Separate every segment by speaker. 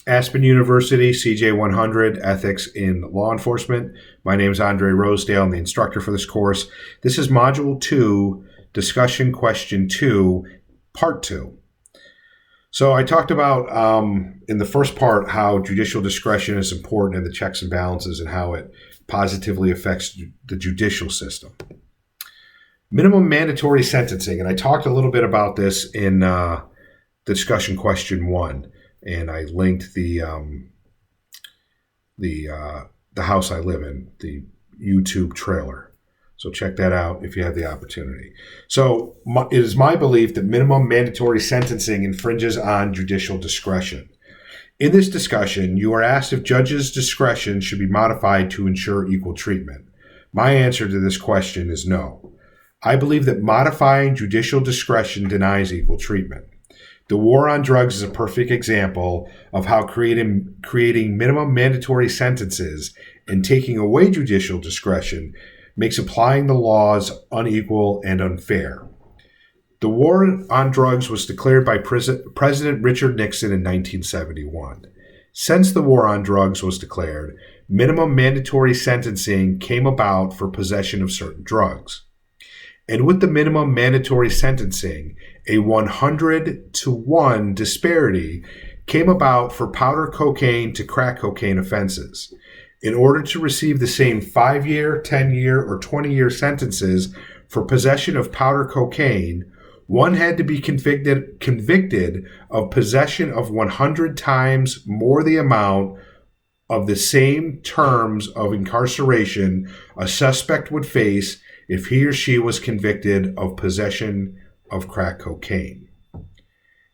Speaker 1: Aspen University, CJ100 Ethics in Law Enforcement. My name is Andre Rosedale. I'm the instructor for this course. This is Module 2, Discussion Question 2, Part 2. So I talked about in the first part how judicial discretion is important in the checks and balances and how it positively affects the judicial system. Minimum mandatory sentencing, and I talked a little bit about this in discussion question 1. And I linked the house I live in, the YouTube trailer. So check that out if you have the opportunity. So it is my belief that minimum mandatory sentencing infringes on judicial discretion. In this discussion, you are asked if judges' discretion should be modified to ensure equal treatment. My answer to this question is no. I believe that modifying judicial discretion denies equal treatment. The war on drugs is a perfect example of how creating minimum mandatory sentences and taking away judicial discretion makes applying the laws unequal and unfair. The war on drugs was declared by President Richard Nixon in 1971. Since the war on drugs was declared, minimum mandatory sentencing came about for possession of certain drugs. And with the minimum mandatory sentencing, a 100-to-1 disparity came about for powder cocaine to crack cocaine offenses. In order to receive the same 5-year, 10-year, or 20-year sentences for possession of powder cocaine, one had to be convicted of possession of 100 times more the amount of the same terms of incarceration a suspect would face if he or she was convicted of possession of crack cocaine.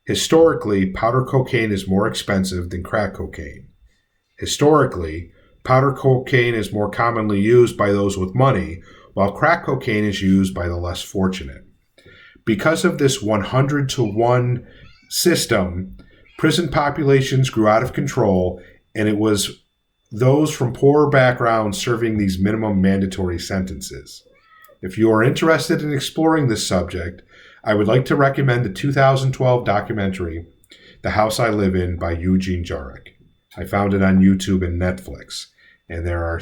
Speaker 1: Historically, powder cocaine is more expensive than crack cocaine. Historically, powder cocaine is more commonly used by those with money, while crack cocaine is used by the less fortunate. Because of this 100-to-1 system, prison populations grew out of control, and it was those from poorer backgrounds serving these minimum mandatory sentences. If you are interested in exploring this subject, I would like to recommend the 2012 documentary, The House I Live In by Eugene Jarecki. I found it on YouTube and Netflix, and there are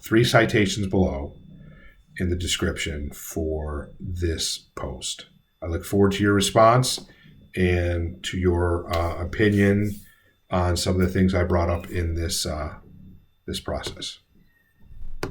Speaker 1: 3 citations below in the description for this post. I look forward to your response and to your opinion on some of the things I brought up in this process.